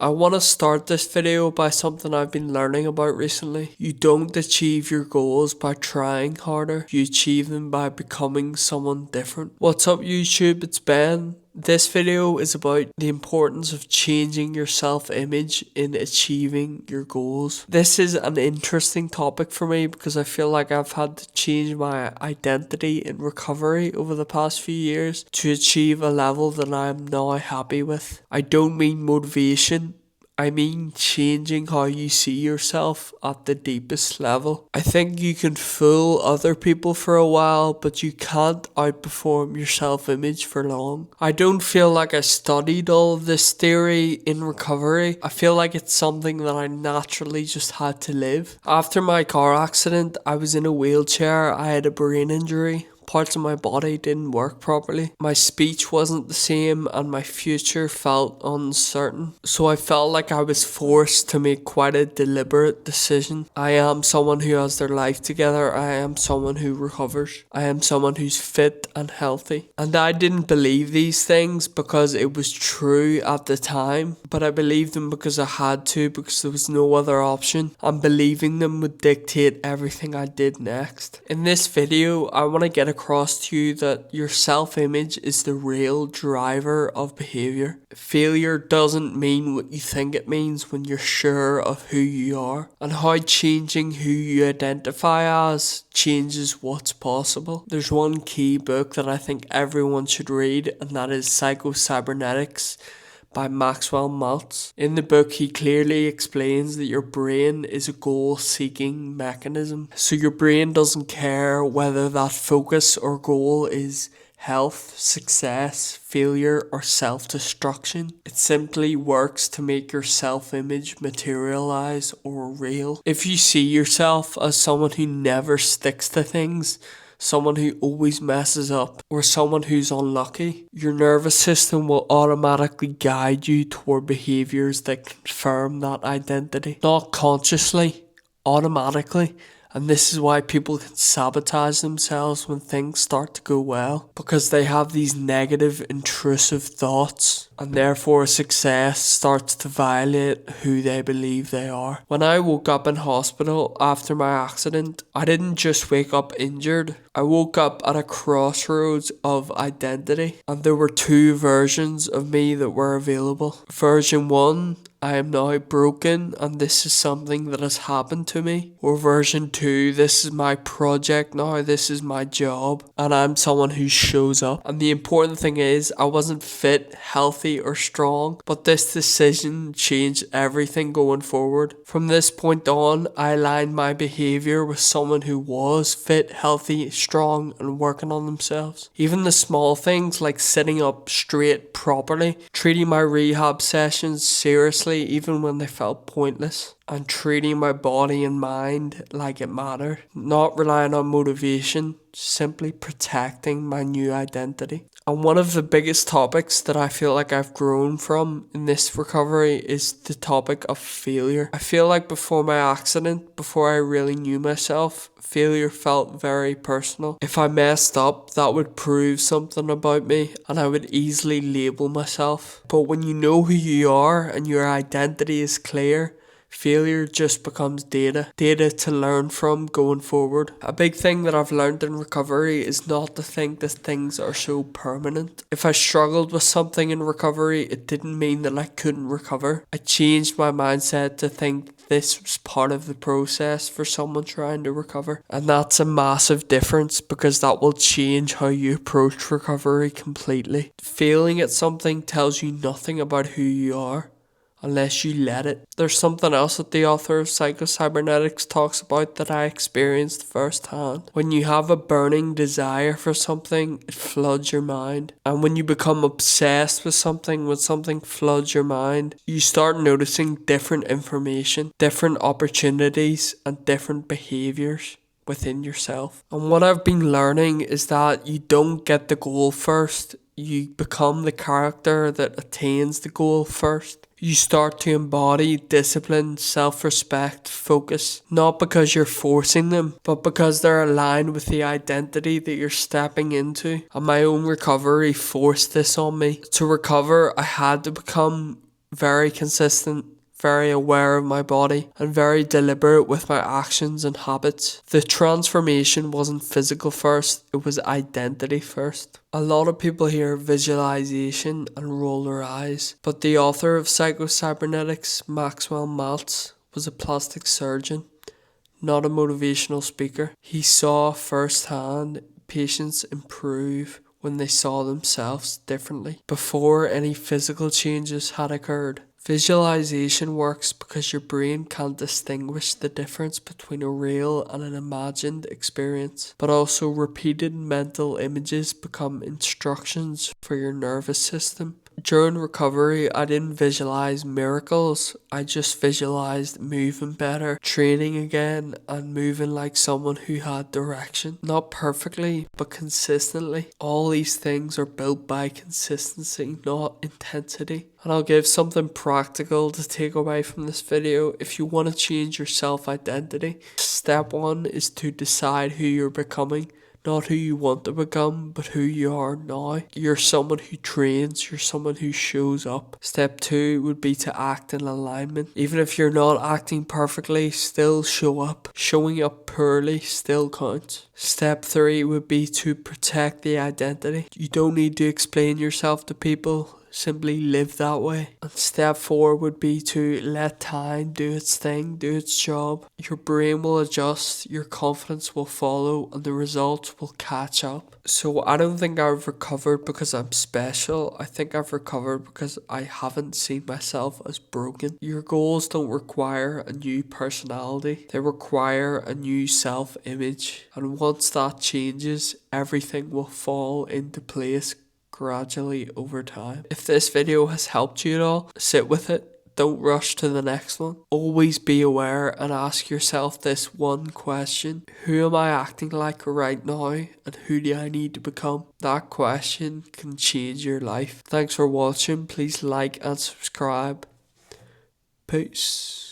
I want to start this video by something I've been learning about recently. You don't achieve your goals by trying harder, you achieve them by becoming someone different. What's up YouTube, it's Ben. This video is about the importance of changing your self-image in achieving your goals. This is an interesting topic for me because I feel like I've had to change my identity in recovery over the past few years to achieve a level that I'm now happy with. I don't mean motivation, I mean changing how you see yourself at the deepest level. I think you can fool other people for a while, but you can't outperform your self-image for long. I don't feel like I studied all of this theory in recovery. I feel like it's something that I naturally just had to live. After my car accident, I was in a wheelchair. I had a brain injury. Parts of my body didn't work properly. My speech wasn't the same and my future felt uncertain. So I felt like I was forced to make quite a deliberate decision. I am someone who has their life together. I am someone who recovers. I am someone who's fit and healthy. And I didn't believe these things because it was true at the time, but I believed them because I had to, because there was no other option. And believing them would dictate everything I did next. In this video, I want to get across to you that your self-image is the real driver of behavior. Failure doesn't mean what you think it means when you're sure of who you are, and how changing who you identify as changes what's possible. There's one key book that I think everyone should read, and that is Psycho-Cybernetics by Maxwell Maltz. In the book, he clearly explains that your brain is a goal-seeking mechanism. So your brain doesn't care whether that focus or goal is health, success, failure, or self-destruction. It simply works to make your self-image materialize or real. If you see yourself as someone who never sticks to things, someone who always messes up, or someone who's unlucky, your nervous system will automatically guide you toward behaviors that confirm that identity. Not consciously, automatically. And this is why people can sabotage themselves when things start to go well, because they have these negative, intrusive thoughts, and therefore success starts to violate who they believe they are. When I woke up in hospital after my accident, I didn't just wake up injured. I woke up at a crossroads of identity, and there were two versions of me that were available. Version 1, I am now broken and this is something that has happened to me. Or version 2, this is my project now, this is my job, and I'm someone who shows up. And the important thing is, I wasn't fit, healthy, or strong, but this decision changed everything going forward. From this point on, I aligned my behavior with someone who was fit, healthy, strong, and working on themselves. Even the small things like sitting up straight properly, treating my rehab sessions seriously even when they felt pointless, and treating my body and mind like it mattered. Not relying on motivation, simply protecting my new identity. And one of the biggest topics that I feel like I've grown from in this recovery is the topic of failure. I feel like before my accident, before I really knew myself, failure felt very personal. If I messed up, that would prove something about me and I would easily label myself. But when you know who you are and your identity is clear, failure just becomes data to learn from going forward. A big thing that I've learned in recovery is not to think that things are so permanent. If I struggled with something in recovery, it didn't mean that I couldn't recover. I changed my mindset to think this was part of the process for someone trying to recover. And that's a massive difference because that will change how you approach recovery completely. Failing at something tells you nothing about who you are unless you let it. There's something else that the author of Psycho-Cybernetics talks about that I experienced firsthand. When you have a burning desire for something, it floods your mind. And when you become obsessed with something, when something floods your mind, you start noticing different information, different opportunities, and different behaviors within yourself. And what I've been learning is that you don't get the goal first, you become the character that attains the goal first. You start to embody discipline, self-respect, focus, not because you're forcing them, but because they're aligned with the identity that you're stepping into. And my own recovery forced this on me. To recover, I had to become very consistent, very aware of my body, and very deliberate with my actions and habits. The transformation wasn't physical first, it was identity first. A lot of people hear visualization and roll their eyes, but the author of Psycho-Cybernetics, Maxwell Maltz, was a plastic surgeon, not a motivational speaker. He saw firsthand patients improve when they saw themselves differently, before any physical changes had occurred. Visualization works because your brain can't distinguish the difference between a real and an imagined experience, but also repeated mental images become instructions for your nervous system. During recovery, I didn't visualize miracles, I just visualized moving better, training again, and moving like someone who had direction. Not perfectly, but consistently. All these things are built by consistency, not intensity. And I'll give something practical to take away from this video. If you want to change your self-identity, step 1 is to decide who you're becoming. Not who you want to become, but who you are now. You're someone who trains, you're someone who shows up. Step 2 would be to act in alignment. Even if you're not acting perfectly, still show up. Showing up poorly still counts. Step 3 would be to protect the identity. You don't need to explain yourself to people. Simply live that way. And step 4 would be to let time do its thing, do its job. Your brain will adjust, your confidence will follow, and the results will catch up. So I don't think I've recovered because I'm special. I think I've recovered because I haven't seen myself as broken. Your goals don't require a new personality. They require a new self-image. And once that changes, everything will fall into place gradually over time. If this video has helped you at all, sit with it. Don't rush to the next one. Always be aware and ask yourself this one question. Who am I acting like right now, and who do I need to become? That question can change your life. Thanks for watching. Please like and subscribe. Peace.